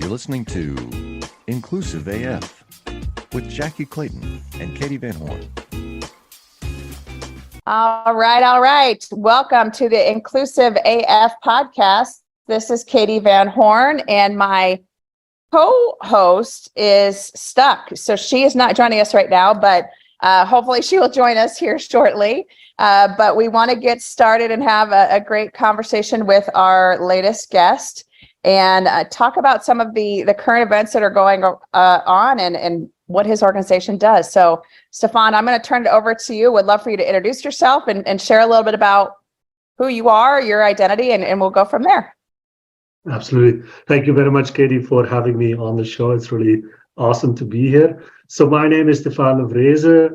You're listening to Inclusive AF with Jackie Clayton and Katie Van Horn. All right. Welcome to the Inclusive AF podcast. This is Katie Van Horn, and my co-host is stuck. So she is not joining us right now, but hopefully she will join us here shortly. But we want to get started and have a great conversation with our latest guest and talk about some of the current events that are going on and what his organization does. So, Stefaan, I'm going to turn it over to you. Would love for you to introduce yourself and share a little bit about who you are, your identity, and we'll go from there. Absolutely. Thank you very much, Katie, for having me on the show. It's really awesome to be here. So my name is Stefaan De Vreese.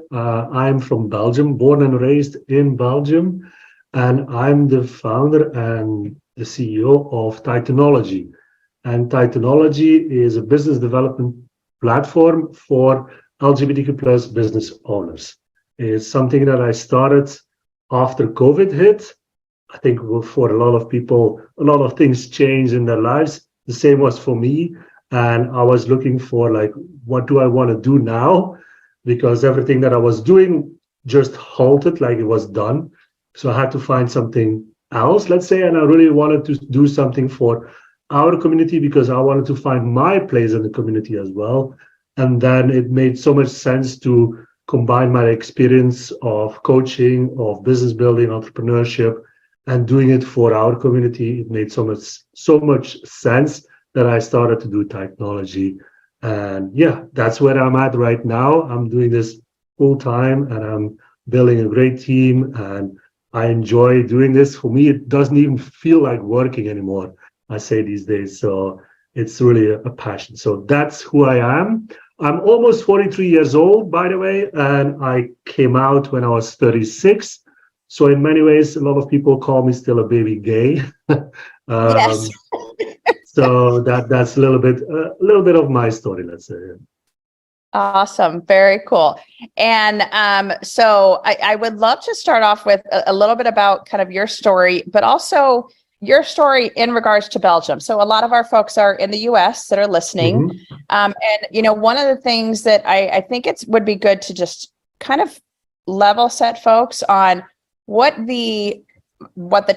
I'm from Belgium, born and raised in Belgium, and I'm the founder and the CEO of Titanology. And Titanology is a business development platform for LGBTQ plus business owners. It's something that I started after COVID hit. I think for a lot of people, a lot of things changed in their lives. The same was for me. And I was looking for what do I want to do now? Because everything that I was doing just halted, like it was done. So I had to find something else, let's say. And I really wanted to do something for our community because I wanted to find my place in the community as well. And then it made so much sense to combine my experience of coaching, of business building, entrepreneurship, and doing it for our community. It made so much sense that I started to do Titanology. And yeah, that's where I'm at right now. I'm doing this full time and I'm building a great team and I enjoy doing this. For me, it doesn't even feel like working anymore, I say these days. So it's really a passion. So that's who I am. I'm almost 43 years old, by the way, and I came out when I was 36. So in many ways, a lot of people call me still a baby gay. Yes. So that's a little bit of my story, let's say. Awesome. Very cool. And so I would love to start off with a little bit about kind of your story, but also your story in regards to Belgium. So a lot of our folks are in the US that are listening. Mm-hmm. And, one of the things that I think would be good to just kind of level set folks on what the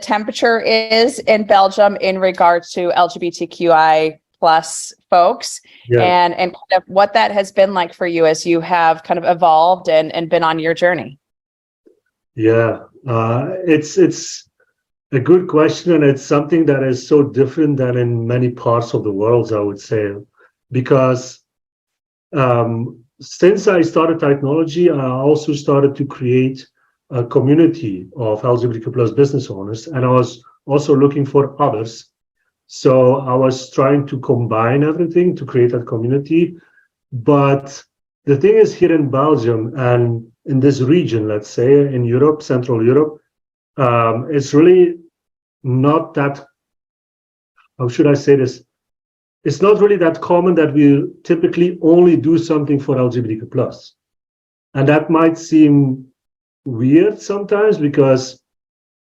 temperature is in Belgium in regards to LGBTQI plus folks, and kind of what that has been like for you as you have kind of evolved and been on your journey. Yeah, it's a good question, and it's something that is so different than in many parts of the world, I would say, because since I started Titanology, I also started to create a community of LGBTQ plus business owners, and I was also looking for others. So I was trying to combine everything to create that community. But the thing is, here in Belgium and in this region, let's say in Europe, Central Europe, it's really not that, how should I say this? It's not really that common that we typically only do something for LGBTQ plus. And that might seem weird sometimes because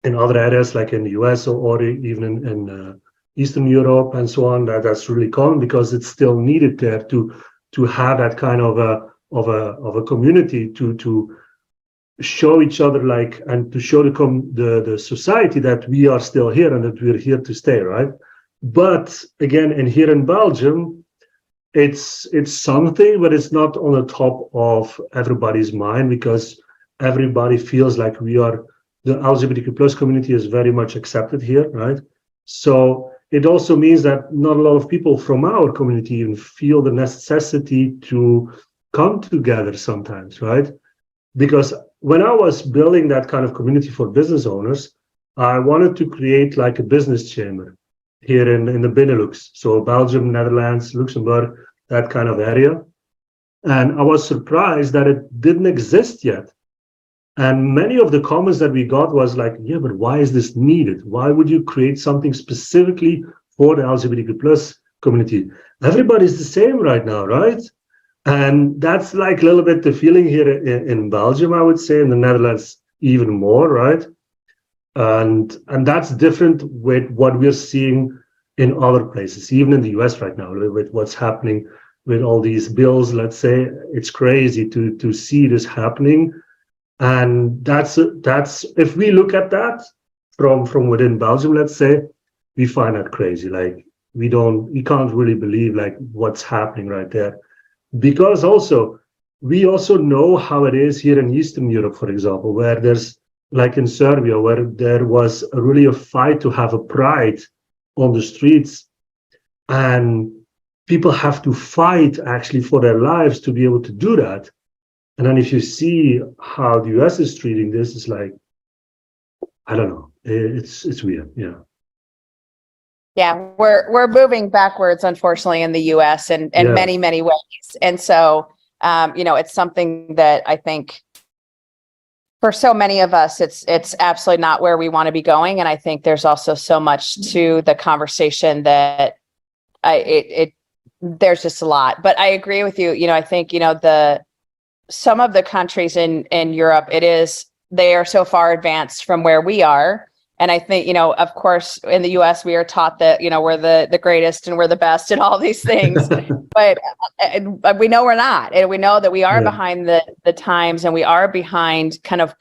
in other areas like in the US or even in Eastern Europe and so on, that's really common because it's still needed there to have that kind of a community to show each other and to show the society that we are still here and that we're here to stay, right? But again, here in Belgium, it's something, but it's not on the top of everybody's mind because everybody feels like the LGBTQ plus community is very much accepted here, right? So it also means that not a lot of people from our community even feel the necessity to come together sometimes, right? Because when I was building that kind of community for business owners, I wanted to create like a business chamber here in the BeNeLux. So Belgium, Netherlands, Luxembourg, that kind of area. And I was surprised that it didn't exist yet. And many of the comments that we got was like, yeah, but why is this needed? Why would you create something specifically for the LGBTQ plus community? Everybody's the same right now, right? And that's like a little bit the feeling here in Belgium, I would say, in the Netherlands even more, right? And that's different with what we're seeing in other places, even in the US right now, with what's happening with all these bills. Let's say it's crazy to see this happening. And that's if we look at that from within Belgium, let's say, we find that crazy. Like we can't really believe like what's happening right there. Because we also know how it is here in Eastern Europe, for example, where there's like in Serbia, where there was really a fight to have a pride on the streets, and people have to fight actually for their lives to be able to do that. And then if you see how the US is treating this, it's like, I don't know, it's weird, yeah. Yeah, we're moving backwards, unfortunately, in the US in many ways. And so, it's something that I think for so many of us, it's absolutely not where we want to be going. And I think there's also so much to the conversation that there's just a lot. But I agree with you. I think, some of the countries in Europe, they are so far advanced from where we are. And I think, of course, in the US, we are taught that, we're the greatest and we're the best and all these things, but we know we're not. And we know that we are behind the times, and we are behind kind of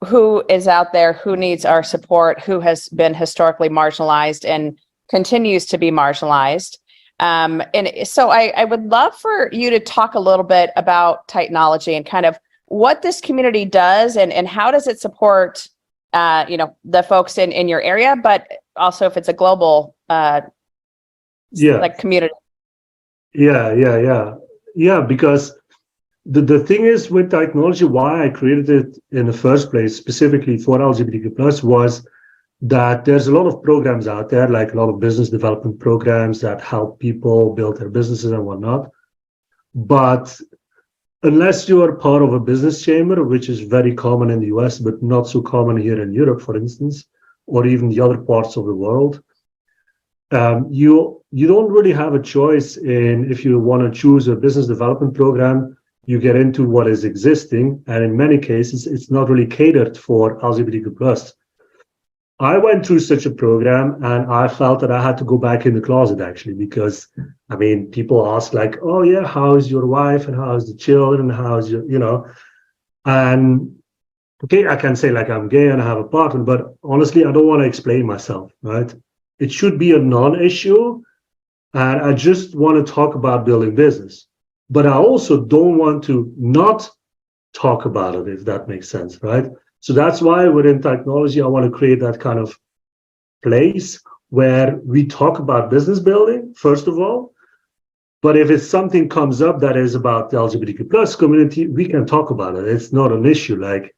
who is out there, who needs our support, who has been historically marginalized and continues to be marginalized. And so I would love for you to talk a little bit about Titanology and kind of what this community does and how does it support the folks in your area, but also if it's a global like community. Yeah, because the thing is with Titanology, why I created it in the first place, specifically for LGBTQ+, was that there's a lot of programs out there, like a lot of business development programs that help people build their businesses and whatnot. But unless you are part of a business chamber, which is very common in the US, but not so common here in Europe, for instance, or even the other parts of the world, you don't really have a choice in if you want to choose a business development program. You get into what is existing, and in many cases, it's not really catered for LGBTQ+. I went through such a program and I felt that I had to go back in the closet, actually, because people ask like, oh yeah, how's your wife and how's the children? How's your, and okay, I can say like I'm gay and I have a partner, but honestly, I don't want to explain myself, right? It should be a non-issue. And I just want to talk about building business, but I also don't want to not talk about it, if that makes sense, right? So that's why within Titanology, I want to create that kind of place where we talk about business building, first of all. But if it's something comes up that is about the LGBTQ+ community, we can talk about it. It's not an issue. Like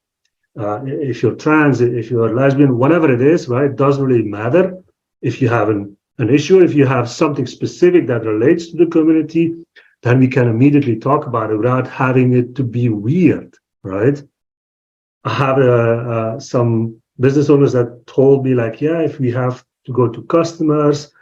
if you're trans, if you're lesbian, whatever it is, right? It doesn't really matter. If you have an issue, if you have something specific that relates to the community, then we can immediately talk about it without having it to be weird, right? I have some business owners that told me like, yeah, if we have to go to customers,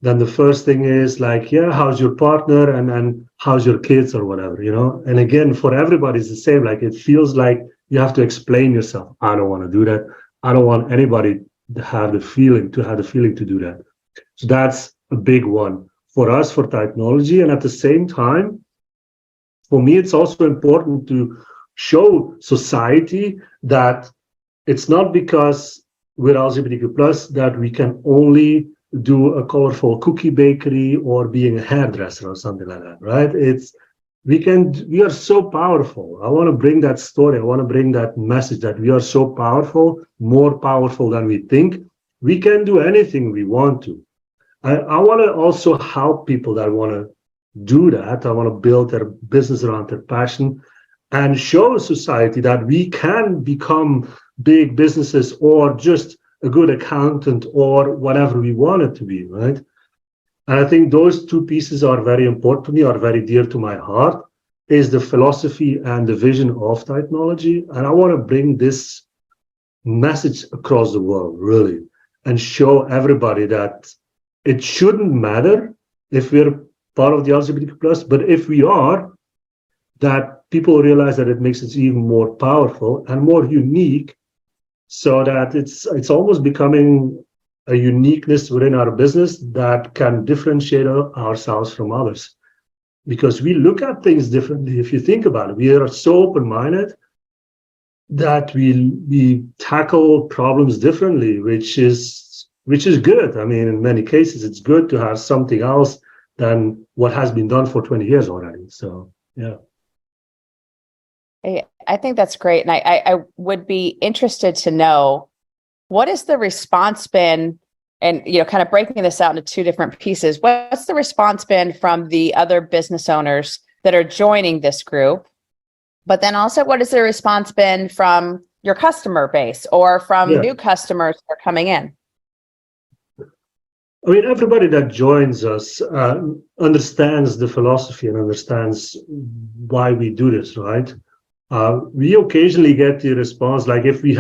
then the first thing is like, yeah, how's your partner and then how's your kids or whatever, And again, for everybody, it's the same. Like it feels like you have to explain yourself. I don't want to do that. I don't want anybody to have the feeling to do that. So that's a big one for us, for Titanology. And at the same time, for me, it's also important to show society that it's not because we're LGBTQ+ that we can only do a colorful cookie bakery or being a hairdresser or something like that, right? We are so powerful. I want to bring that story. I want to bring that message that we are so powerful, more powerful than we think. We can do anything we want to. I want to also help people that want to do that. I want to build their business around their passion and show society that we can become big businesses or just a good accountant or whatever we want it to be, right? And I think those two pieces are very important to me, are very dear to my heart, is the philosophy and the vision of Titanology. And I want to bring this message across the world, really, and show everybody that it shouldn't matter if we're part of the LGBTQ+, but if we are, that people realize that it makes us even more powerful and more unique, so that it's almost becoming a uniqueness within our business that can differentiate ourselves from others. Because we look at things differently. If you think about it, we are so open-minded that we tackle problems differently, which is good. I mean, in many cases, it's good to have something else than what has been done for 20 years already. So, yeah. I think that's great. And I would be interested to know, what is the response been, and, kind of breaking this out into two different pieces, what's the response been from the other business owners that are joining this group? But then also, what has the response been from your customer base or from new customers that are coming in? I mean, everybody that joins us understands the philosophy and understands why we do this, right? We occasionally get the response, like if we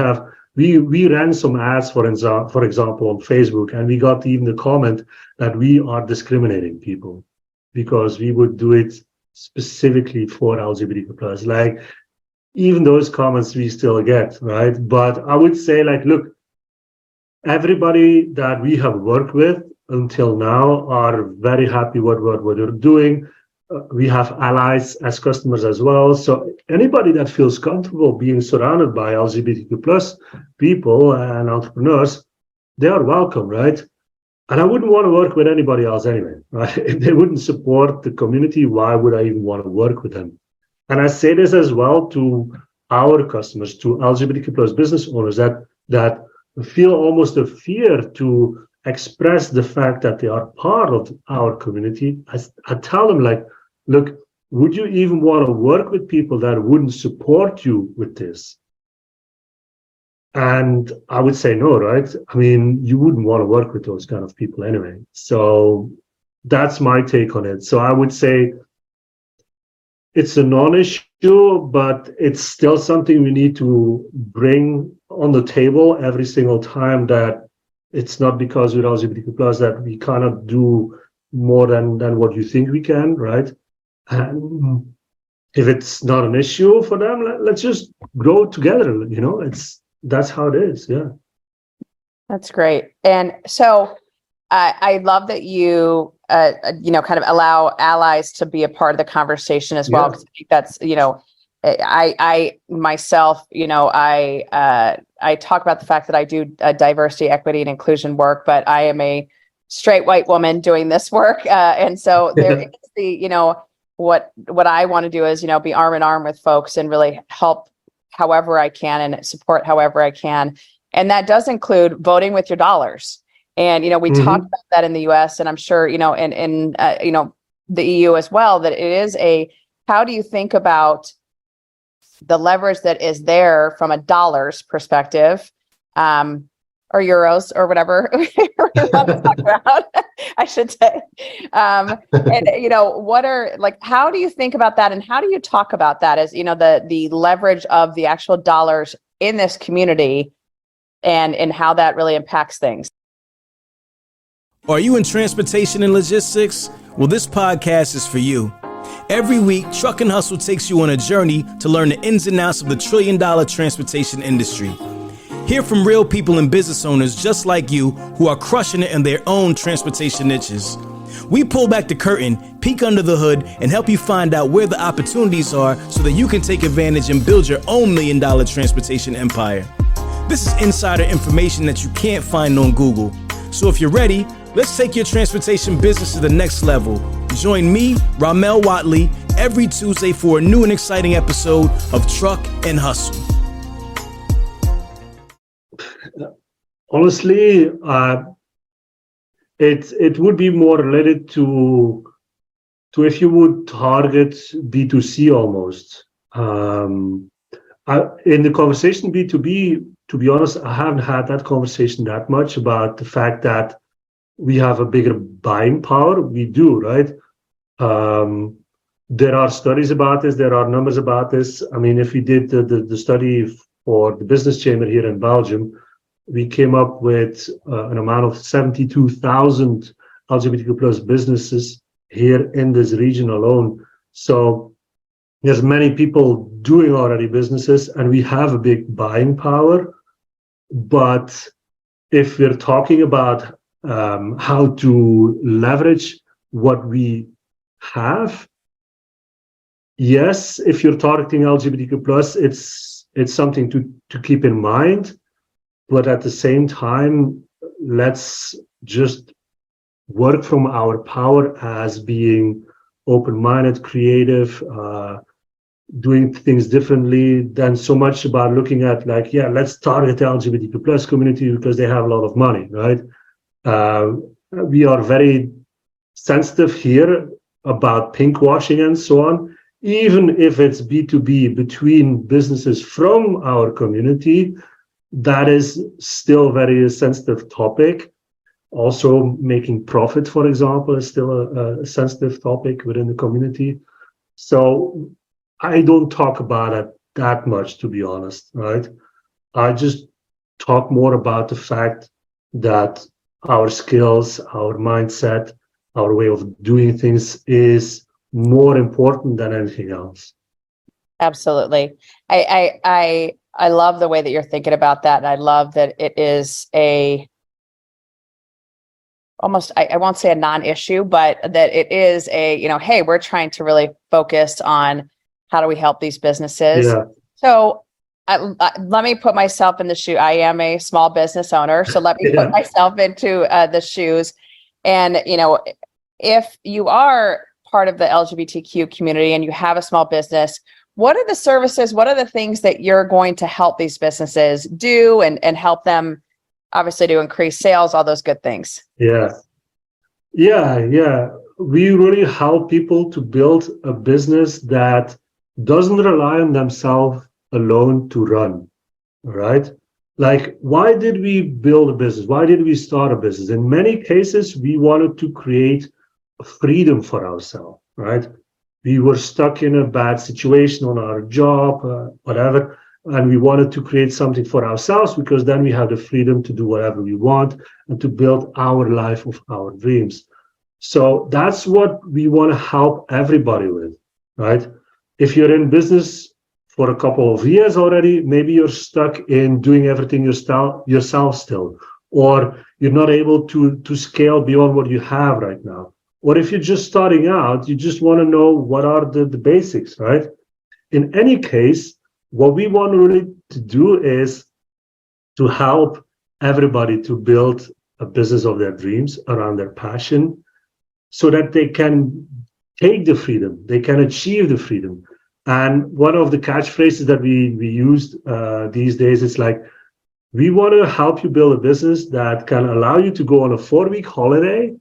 ran some ads, for example, on Facebook, and we got even the comment that we are discriminating people because we would do it specifically for LGBTQ+. Like, even those comments we still get, right? But I would say, like, look, everybody that we have worked with until now are very happy with what we're doing. We have allies as customers as well. So anybody that feels comfortable being surrounded by LGBTQ+ people and entrepreneurs, they are welcome, right? And I wouldn't want to work with anybody else anyway, right? If they wouldn't support the community, why would I even want to work with them? And I say this as well to our customers, to LGBTQ+ business owners that feel almost a fear to express the fact that they are part of our community. I tell them, like, look, would you even want to work with people that wouldn't support you with this? And I would say no, right? I mean, you wouldn't want to work with those kind of people anyway. So that's my take on it. So I would say it's a non-issue, but it's still something we need to bring on the table every single time, that it's not because we're LGBTQ+ that we cannot do more than what you think we can, right? And if it's not an issue for them, let's just grow together. That's how it is. Yeah. That's great. And so I love that you, kind of allow allies to be a part of the conversation as well. Because I think that's, I myself, I talk about the fact that I do diversity, equity, and inclusion work, but I am a straight white woman doing this work. And so there is the, what I want to do is, be arm in arm with folks and really help however I can and support however I can. And that does include voting with your dollars. And, we talked about that in the US, and I'm sure, in the EU as well, that it is how do you think about the leverage that is there from a dollars perspective, or euros or whatever we want to talk about, I should say. And, what are, like, how do you think about that? And how do you talk about that as, the leverage of the actual dollars in this community and how that really impacts things? Are you in transportation and logistics? Well, this podcast is for you. Every week, Truck and Hustle takes you on a journey to learn the ins and outs of the trillion-dollar transportation industry. Hear from real people and business owners just like you who are crushing it in their own transportation niches. We pull back the curtain, peek under the hood, and help you find out where the opportunities are so that you can take advantage and build your own $1 million transportation empire. This is insider information that you can't find on Google. So if you're ready, let's take your transportation business to the next level. Join me, Ramel Watley, every Tuesday for a new and exciting episode of Truck and Hustle. Honestly, it would be more related to if you would target B2C almost. In the conversation B2B, to be honest, I haven't had that conversation that much about the fact that we have a bigger buying power. We do, right? There are studies about this. There are numbers about this. I mean, if we did the study for the Business Chamber here in Belgium, we came up with an amount of 72,000 LGBTQ+ businesses here in this region alone. So there's many people doing already businesses, and we have a big buying power. But if we're talking about how to leverage what we have, yes, if you're targeting LGBTQ plus, it's something to keep in mind. But at the same time, let's just work from our power as being open-minded, creative, doing things differently than so much about looking at like, yeah, let's target the LGBTQ plus community because they have a lot of money, right? We are very sensitive here about pinkwashing and so on, even if it's B2B between businesses from our community. That is still a very sensitive topic. Also, making profit, for example, is still a sensitive topic within the community. So I don't talk about it that much, to be honest, right? I just talk more about the fact that our skills, our mindset, our way of doing things is more important than anything else. Absolutely. I love the way that you're thinking about that. And I love that it is almost, I won't say a non-issue, but that it is hey, we're trying to really focus on how do we help these businesses. Yeah. So let me put myself in the shoe. I am a small business owner. So let me put myself into the shoes. And, if you are part of the LGBTQ community and you have a small business, what are the services, what are the things that you're going to help these businesses do and help them obviously to increase sales, all those good things? Yeah. We really help people to build a business that doesn't rely on themselves alone to run, right? Like, why did we build a business? Why did we start a business? In many cases, we wanted to create freedom for ourselves, right? We were stuck in a bad situation on our job, whatever, and we wanted to create something for ourselves because then we have the freedom to do whatever we want and to build our life of our dreams. So that's what we want to help everybody with, right? If you're in business for a couple of years already, maybe you're stuck in doing everything yourself still, or you're not able to scale beyond what you have right now. Or if you're just starting out, you just want to know what are the basics, right? In any case, what we want really to do is to help everybody to build a business of their dreams around their passion so that they can take the freedom, they can achieve the freedom. And one of the catchphrases that we used these days is like, we want to help you build a business that can allow you to go on a 4-week holiday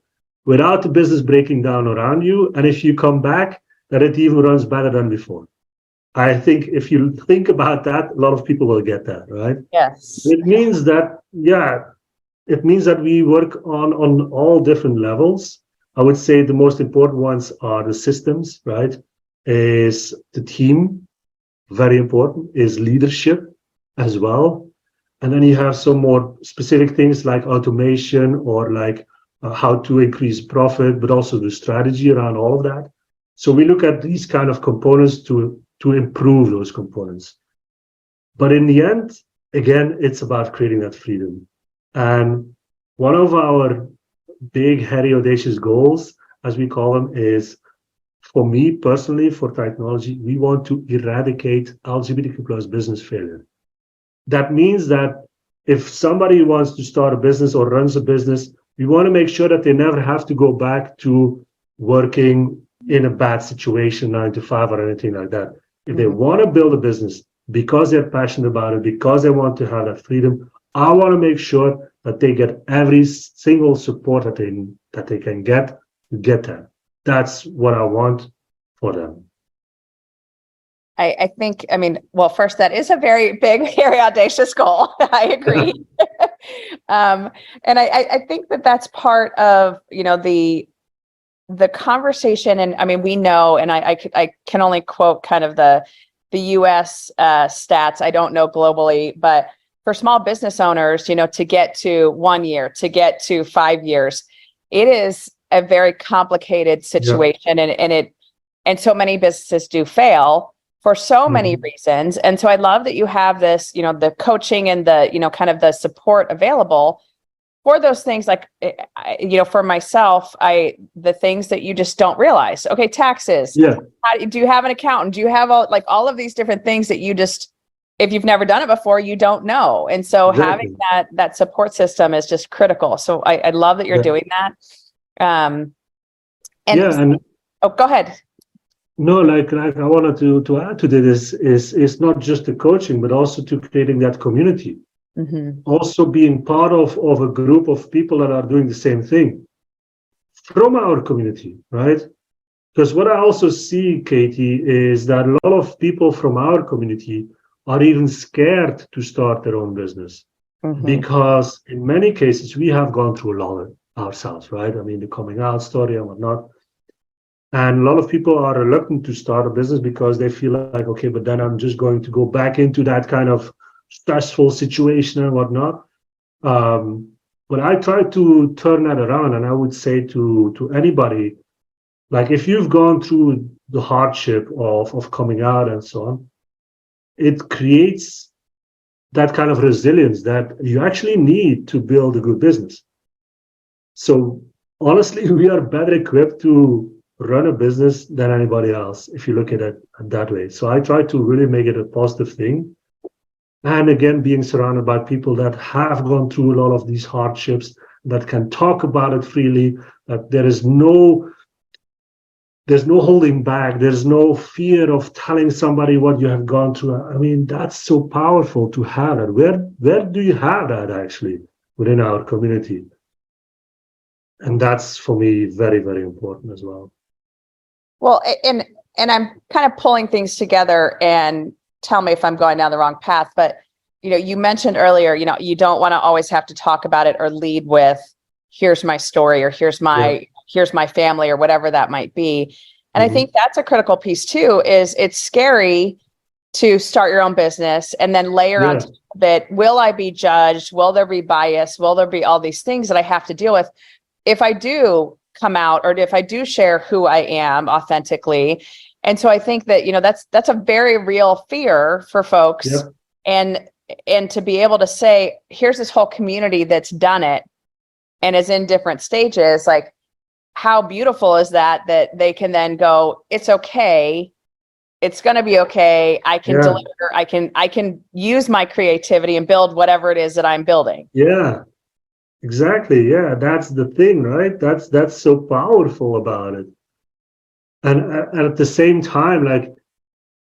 without the business breaking down around you. And if you come back, that it even runs better than before. I think if you think about that, a lot of people will get that, right? Yes. It means that, we work on all different levels. I would say the most important ones are the systems, right? Is the team, very important, is leadership as well. And then you have some more specific things like automation or like how to increase profit, but also the strategy around all of that. So we look at these kind of components to improve those components. But in the end, again, it's about creating that freedom. And one of our big, hairy, audacious goals, as we call them, is, for me personally, for Titanology, we want to eradicate LGBTQ plus business failure. That means that if somebody wants to start a business or runs a business, we want to make sure that they never have to go back to working in a bad situation, 9 to 5 or anything like that. If they want to build a business because they're passionate about it, because they want to have that freedom, I want to make sure that they get every single support that they can get to get that. That's what I want for them. I think, well, first, that is a very big, very audacious goal. I agree. And I think that that's part of, the conversation. And we know, and I can only quote kind of the US stats. I don't know globally, but for small business owners, to get to 1 year, to get to 5 years, it is a very complicated situation. Yeah. And so many businesses do fail for so many reasons. And so I love that you have this, the coaching and the, kind of the support available for those things, like, for myself, the things that you just don't realize. Okay, taxes. Yeah. Do you have an accountant? Do you have all of these different things that you just, if you've never done it before, you don't know. And so Exactly. having that support system is just critical. So I love that you're doing that. And oh, go ahead. no, like I wanted to add to this is not just the coaching, but also to creating that community. Mm-hmm. Also being part of a group of people that are doing the same thing from our community, right? Because what I also see, Katie, is that a lot of people from our community are even scared to start their own business. Mm-hmm. Because in many cases, we have gone through a lot ourselves, right? I mean, the coming out story and whatnot. And a lot of people are reluctant to start a business because they feel like, okay, but then I'm just going to go back into that kind of stressful situation and whatnot. But I try to turn that around, and I would say to anybody, like if you've gone through the hardship of coming out and so on, it creates that kind of resilience that you actually need to build a good business. So honestly, we are better equipped to run a business than anybody else, if you look at it that way. So I try to really make it a positive thing. And again, being surrounded by people that have gone through a lot of these hardships, that can talk about it freely, that there's no holding back. There's no fear of telling somebody what you have gone through. I mean, that's so powerful to have that. Where do you have that actually within our community? And that's for me very, very important as well. Well, and I'm kind of pulling things together, and tell me if I'm going down the wrong path, but you mentioned earlier, you don't want to always have to talk about it or lead with, here's my story, or here's my family, or whatever that might be. And I think that's a critical piece too, is it's scary to start your own business and then layer on top of it, will I be judged? Will there be bias? Will there be all these things that I have to deal with? If I do come out, or if I do share who I am authentically. And so I think that, that's a very real fear for folks. And to be able to say, here's this whole community that's done it and is in different stages, like how beautiful is that they can then go, it's okay. It's going to be okay. I can deliver. I can use my creativity and build whatever it is that I'm building. Yeah. Exactly. Yeah, that's the thing, right? That's so powerful about it. And at the same time, like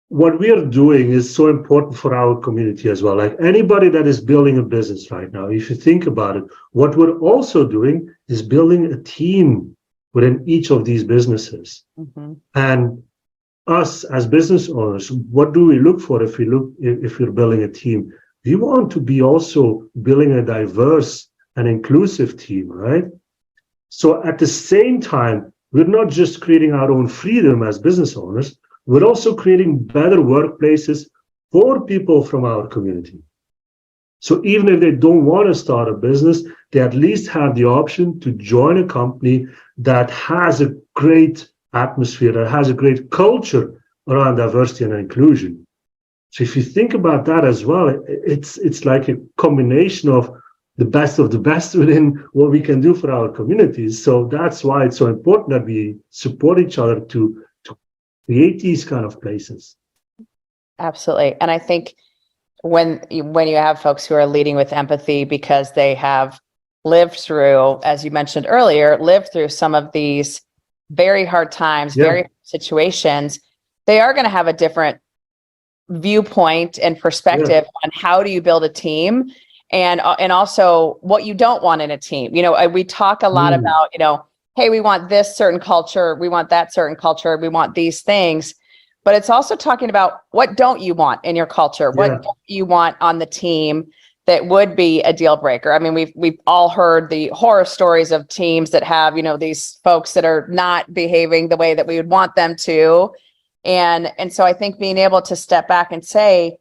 what we are doing is so important for our community as well. Like anybody that is building a business right now, if you think about it, what we're also doing is building a team within each of these businesses. Mm-hmm. And us as business owners, what do we look for if we're building a team? We want to be also building a diverse an inclusive team, right? So at the same time, we're not just creating our own freedom as business owners, we're also creating better workplaces for people from our community. So even if they don't want to start a business, they at least have the option to join a company that has a great atmosphere, that has a great culture around diversity and inclusion. So if you think about that as well, it's like a combination of the best within what we can do for our communities. So that's why it's so important that we support each other to create these kind of places. Absolutely. And I think when you have folks who are leading with empathy because they have lived through, as you mentioned earlier, some of these very hard times, very hard situations, they are going to have a different viewpoint and perspective on how do you build a team. And also what you don't want in a team. We talk a lot about, hey, we want this certain culture, we want that certain culture, we want these things. But it's also talking about what don't you want in your culture? What don't you want on the team that would be a deal breaker? I mean, we've all heard the horror stories of teams that have, these folks that are not behaving the way that we would want them to. And so I think being able to step back and say,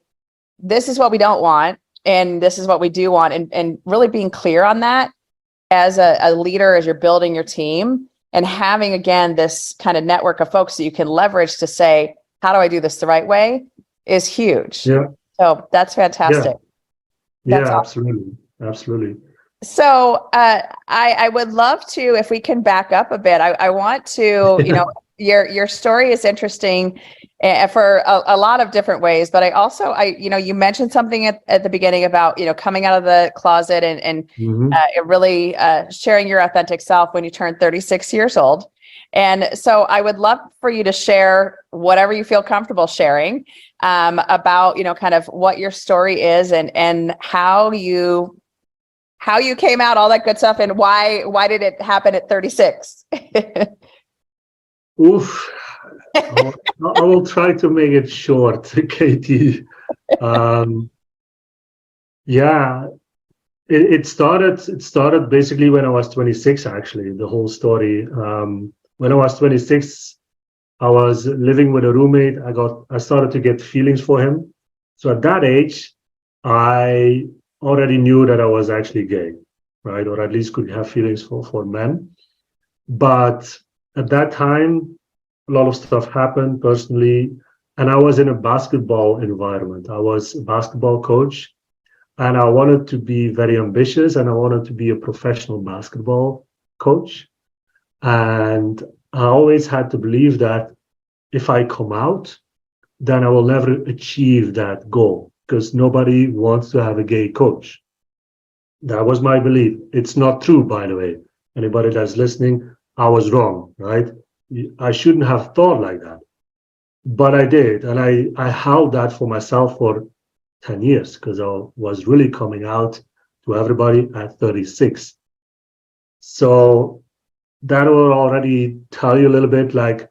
this is what we don't want, and this is what we do want, and really being clear on that as a leader, as you're building your team, and having, again, this kind of network of folks that you can leverage to say, how do I do this the right way, is huge. Yeah. So that's fantastic. Yeah, that's absolutely. Absolutely. So I would love to, if we can back up a bit. I want to, your story is interesting for a lot of different ways. But you mentioned something at the beginning about coming out of the closet and really sharing your authentic self when you turned 36 years old. And so I would love for you to share whatever you feel comfortable sharing about kind of what your story is and how you came out, all that good stuff, and why did it happen at 36? Oof. I will try to make it short, Katie. It started basically when I was 26, actually, the whole story. When I was 26, I was living with a roommate. I started to get feelings for him. So at that age, I already knew that I was actually gay, right? Or at least could have feelings for men. But at that time, a lot of stuff happened personally. And I was in a basketball environment. I was a basketball coach. And I wanted to be very ambitious, and I wanted to be a professional basketball coach. And I always had to believe that if I come out, then I will never achieve that goal, because nobody wants to have a gay coach. That was my belief. It's not true, by the way. Anybody that's listening, I was wrong, right? I shouldn't have thought like that. But I did. And I held that for myself for 10 years, because I was really coming out to everybody at 36. So that will already tell you a little bit like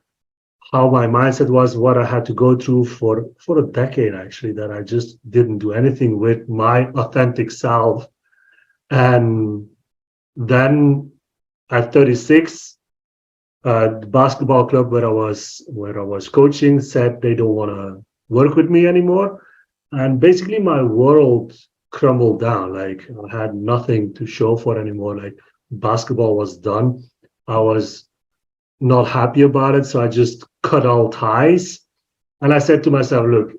how my mindset was, what I had to go through for a decade, actually, that I just didn't do anything with my authentic self. And then at 36, the basketball club where I was coaching said they don't want to work with me anymore. And basically my world crumbled down. Like I had nothing to show for anymore. Like basketball was done. I was not happy about it. So I just cut all ties. And I said to myself, look,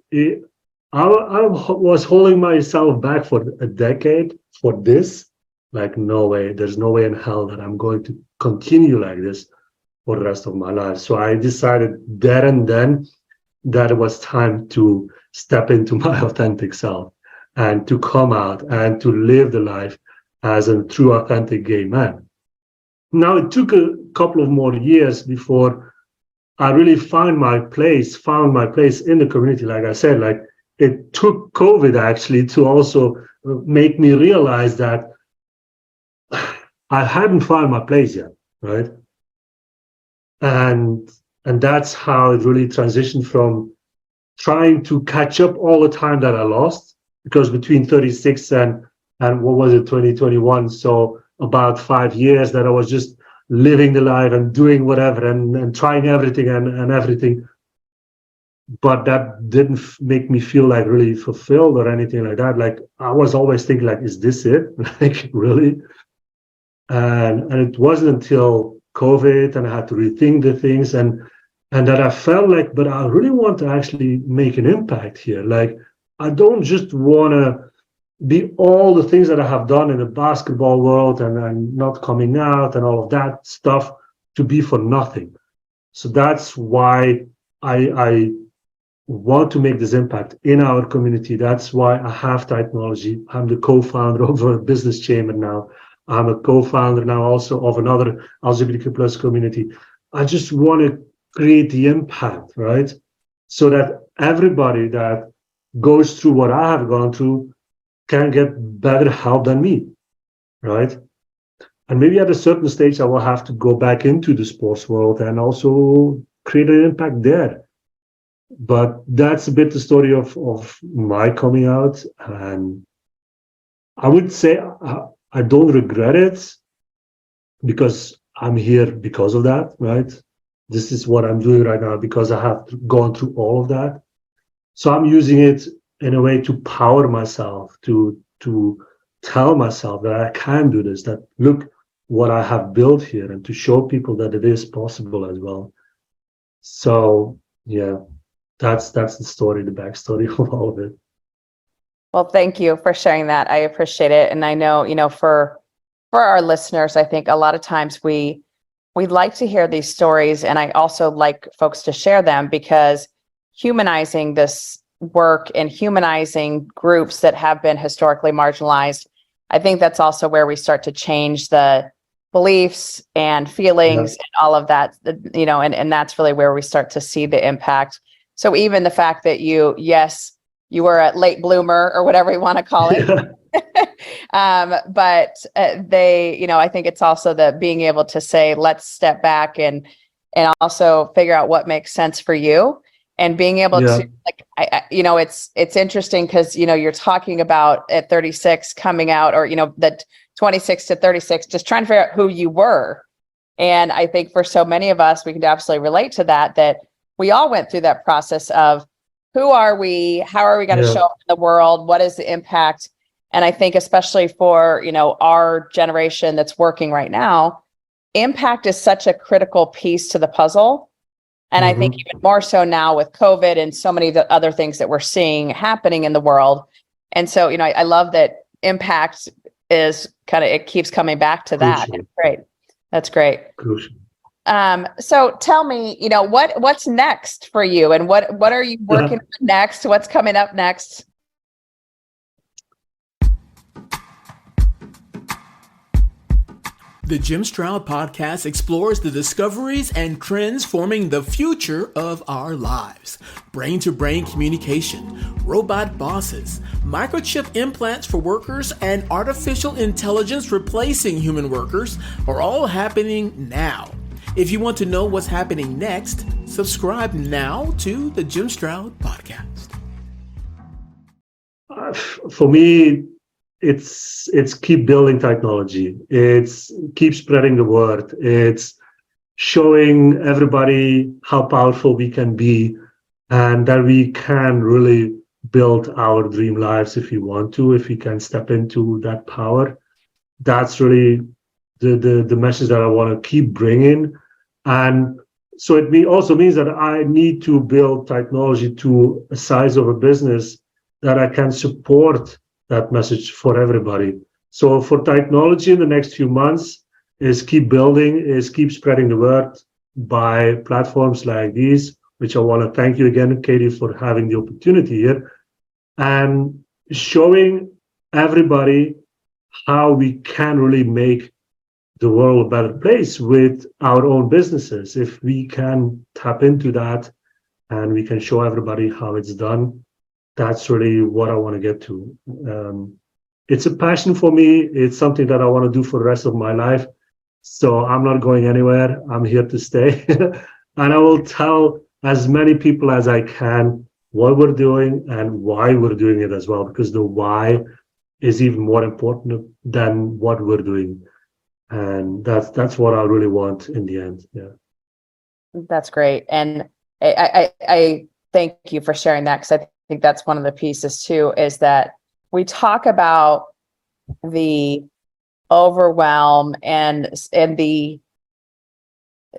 I was holding myself back for a decade for this. Like, no way, there's no way in hell that I'm going to continue like this for the rest of my life. So I decided there and then that it was time to step into my authentic self and to come out and to live the life as a true authentic gay man. Now, it took a couple of more years before I really found my place in the community. Like I said, like it took COVID actually to also make me realize that I hadn't found my place yet, right? And that's how it really transitioned from trying to catch up all the time that I lost, because between 36 and what was it, 2021, so about 5 years that I was just living the life and doing whatever and trying everything and everything. But that didn't make me feel like really fulfilled or anything like that. Like I was always thinking like, is this it? Like really? And it wasn't until COVID and I had to rethink the things and that I felt like, but I really want to actually make an impact here. Like I don't just want to be all the things that I have done in the basketball world and not coming out and all of that stuff to be for nothing. So that's why I want to make this impact in our community. That's why I have Titanology. I'm the co-founder of a business chamber now. I'm a co-founder now also of another LGBTQ plus community. I just want to create the impact, right? So that everybody that goes through what I have gone through can get better help than me, right? And maybe at a certain stage, I will have to go back into the sports world and also create an impact there. But that's a bit the story of my coming out. And I would say I don't regret it because I'm here because of that, right? This is what I'm doing right now because I have gone through all of that. So I'm using it in a way to power myself, to tell myself that I can do this, that look what I have built here, and to show people that it is possible as well. So yeah, that's the story, the backstory of all of it. Well, thank you for sharing that. I appreciate it. And I know, for for our listeners, I think a lot of times we'd like to hear these stories, and I also like folks to share them, because humanizing this work and humanizing groups that have been historically marginalized, I think that's also where we start to change the beliefs and feelings and all of that, and that's really where we start to see the impact. So even the fact that you were a late bloomer, or whatever you want to call it. But I think it's also the being able to say, let's step back and also figure out what makes sense for you, and being able to, it's interesting because, you're talking about at 36 coming out, or, the 26 to 36, just trying to figure out who you were. And I think for so many of us, we can absolutely relate to that we all went through that process of who are we, how are we going to show up in the world, what is the impact? And I think especially for, our generation that's working right now, impact is such a critical piece to the puzzle. And I think even more so now with COVID and so many of the other things that we're seeing happening in the world. And so, I love that impact is it keeps coming back to that. Crucial. Great. That's great. Crucial. So tell me, what's next for you, and what are you working on next? What's coming up next? The Jim Stroud Podcast explores the discoveries and trends forming the future of our lives. Brain-to-brain communication, robot bosses, microchip implants for workers, and artificial intelligence replacing human workers are all happening now. If you want to know what's happening next, subscribe now to the Jim Stroud Podcast. For me, it's keep building technology. It's keep spreading the word. It's showing everybody how powerful we can be, and that we can really build our dream lives if we want to, if we can step into that power. That's really the message that I want to keep bringing. And so it also means that I need to build technology to a size of a business that I can support that message for everybody. So for technology in the next few months is keep building, is keep spreading the word by platforms like these, which I want to thank you again, Katie, for having the opportunity here, and showing everybody how we can really make the world a better place with our own businesses. If we can tap into that and we can show everybody how it's done, that's really what I want to get to. It's a passion for me. It's something that I want to do for the rest of my life. So I'm not going anywhere. I'm here to stay. And I will tell as many people as I can what we're doing and why we're doing it as well, because the why is even more important than what we're doing. And that's what I really want in the end. Yeah. That's great. And I thank you for sharing that, because I think that's one of the pieces too, is that we talk about the overwhelm and the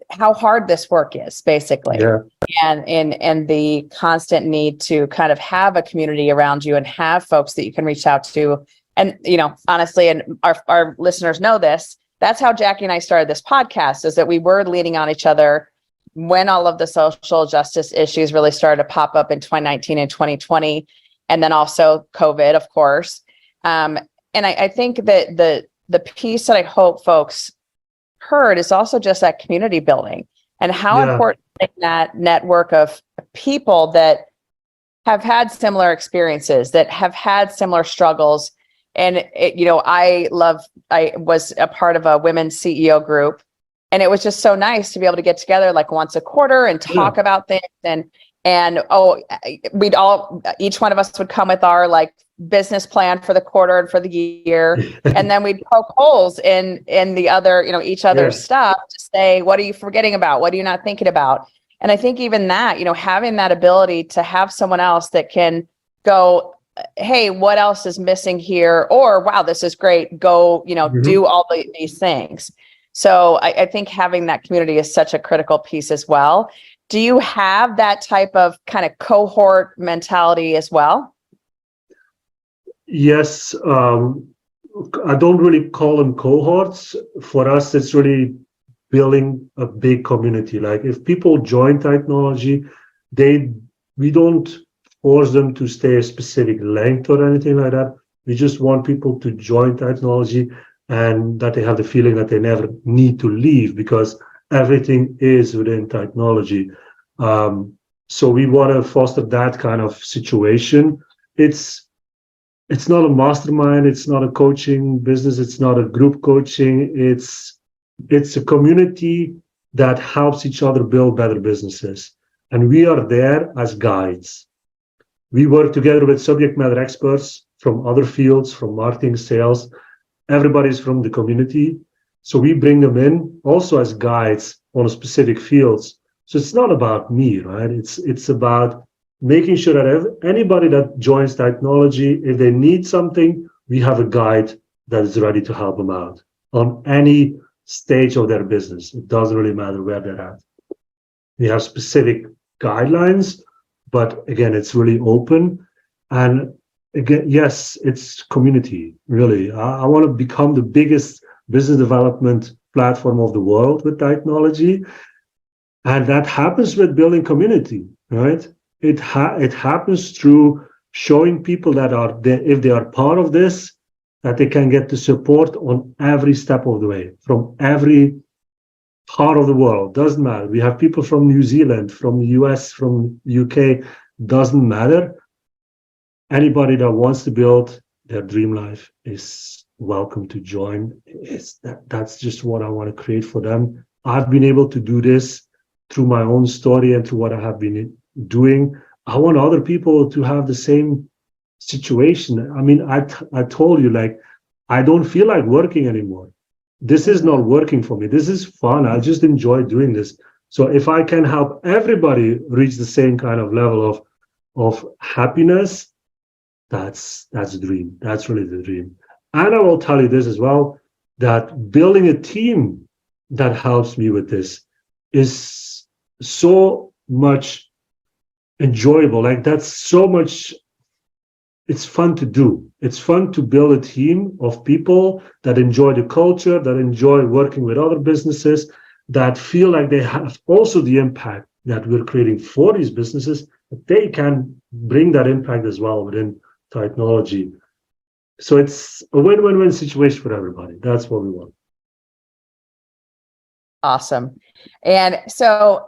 how hard this work is, basically. Yeah. And the constant need to kind of have a community around you and have folks that you can reach out to. And, honestly, and our listeners know this, that's how Jackie and I started this podcast, is that we were leaning on each other when all of the social justice issues really started to pop up in 2019 and 2020, and then also COVID, of course. And I think that the piece that I hope folks heard is also just that community building, and how important that network of people that have had similar experiences, that have had similar struggles. And I was a part of a women's CEO group, and it was just so nice to be able to get together like once a quarter and talk about things. And each one of us would come with our like business plan for the quarter and for the year. And then we'd poke holes in the other, each other's stuff to say, what are you forgetting about? What are you not thinking about? And I think even that, having that ability to have someone else that can go, hey, what else is missing here? Or, wow, this is great. Go, do all these things. So I think having that community is such a critical piece as well. Do you have that type of kind of cohort mentality as well? Yes. I don't really call them cohorts. For us, it's really building a big community. Like if people join Titanology, we don't force them to stay a specific length or anything like that. We just want people to join Titanology and that they have the feeling that they never need to leave because everything is within Titanology. So we want to foster that kind of situation. It's not a mastermind. It's not a coaching business. It's not a group coaching. It's a community that helps each other build better businesses. And we are there as guides. We work together with subject matter experts from other fields, from marketing, sales. Everybody's from the community. So we bring them in also as guides on specific fields. So it's not about me, right? It's about making sure that anybody that joins Titanology, if they need something, we have a guide that is ready to help them out on any stage of their business. It doesn't really matter where they're at. We have specific guidelines, but again, it's really open. And again, yes, it's community, really. I want to become the biggest business development platform of the world with Titanology. And that happens with building community, right? It happens through showing people that are there, if they are part of this, that they can get the support on every step of the way, from every part of the world. Doesn't matter. We have people from New Zealand, from the US, from the UK, doesn't matter. Anybody that wants to build their dream life is welcome to join. That's just what I want to create for them. I've been able to do this through my own story and through what I have been doing. I want other people to have the same situation. I mean, I told you, like, I don't feel like working anymore. This is not working for me. This is fun. I just enjoy doing this. So if I can help everybody reach the same kind of level of happiness, that's the dream. That's really the dream. And I will tell you this as well, that building a team that helps me with this is so much enjoyable. Like that's so much, it's fun to do. It's fun to build a team of people that enjoy the culture, that enjoy working with other businesses, that feel like they have also the impact that we're creating for these businesses, that they can bring that impact as well within Titanology. So it's a win-win-win situation for everybody. That's what we want. Awesome. And so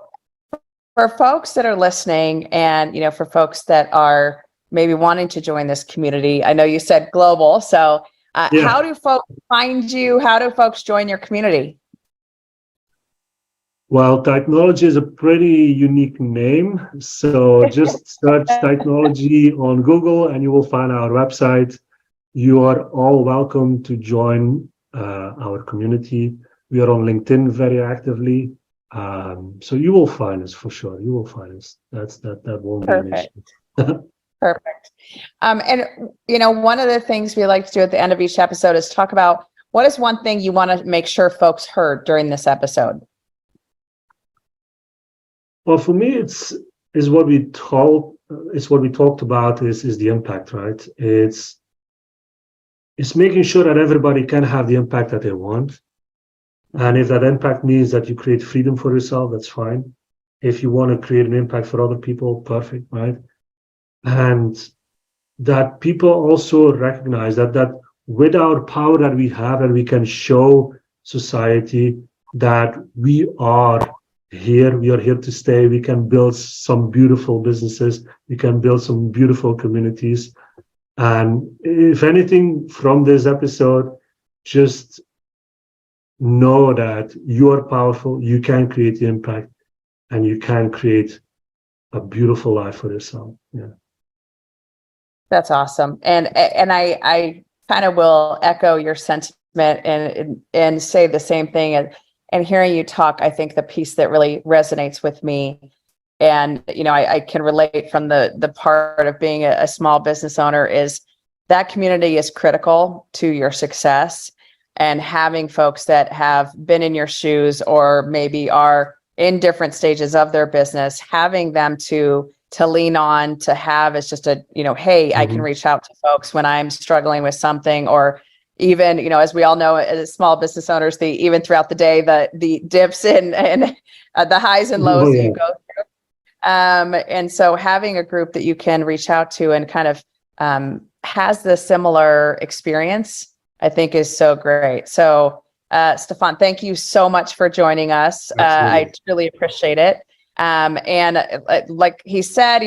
for folks that are listening and, for folks that are maybe wanting to join this community, I know you said global. So how do folks find you? How do folks join your community? Well, Titanology is a pretty unique name. So just search Titanology on Google and you will find our website. You are all welcome to join our community. We are on LinkedIn very actively. So you will find us for sure. You will find us. That won't be an issue. Perfect. And one of the things we like to do at the end of each episode is talk about what is one thing you want to make sure folks heard during this episode. Well, for me, it's what we talked about is the impact, right? It's making sure that everybody can have the impact that they want. And if that impact means that you create freedom for yourself, that's fine. If you want to create an impact for other people, perfect, right? And that people also recognize that with our power that we have, and we can show society that we are here to stay. We can build some beautiful businesses. We can build some beautiful communities. And if anything from this episode, just know that you are powerful, you can create the impact, and you can create a beautiful life for yourself. Yeah. That's awesome. And I kind of will echo your sentiment and say the same thing. And hearing you talk, I think the piece that really resonates with me, and I can relate from the part of being a small business owner, is that community is critical to your success. And having folks that have been in your shoes or maybe are in different stages of their business, having them to lean on, to have is just a, hey, I can reach out to folks when I'm struggling with something, or even, as we all know, as small business owners, even throughout the day, the dips and the highs and lows that you go through. And so having a group that you can reach out to and kind of has the similar experience, I think is so great. So Stefaan, thank you so much for joining us. I really appreciate it. And like he said,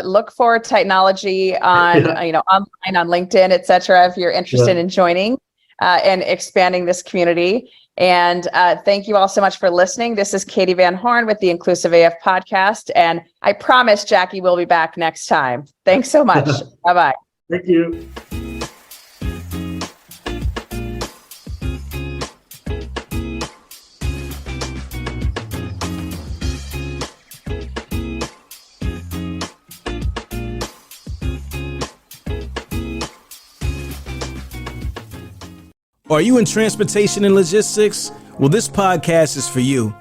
look for Titanology on, online, on LinkedIn, et cetera, if you're interested in joining and expanding this community. And thank you all so much for listening. This is Katie Van Horn with the Inclusive AF podcast. And I promise Jackie will be back next time. Thanks so much. Bye-bye. Thank you. Are you in transportation and logistics? Well, this podcast is for you.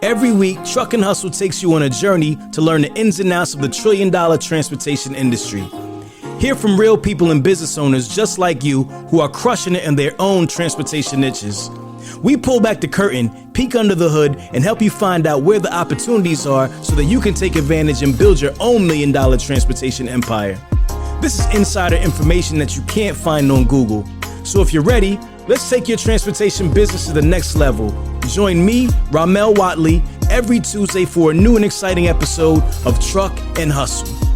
Every week, Truck and Hustle takes you on a journey to learn the ins and outs of the $1 trillion transportation industry. Hear from real people and business owners just like you who are crushing it in their own transportation niches. We pull back the curtain, peek under the hood, and help you find out where the opportunities are so that you can take advantage and build your own $1 million transportation empire. This is insider information that you can't find on Google. So if you're ready, let's take your transportation business to the next level. Join me, Ramel Watley, every Tuesday for a new and exciting episode of Truck and Hustle.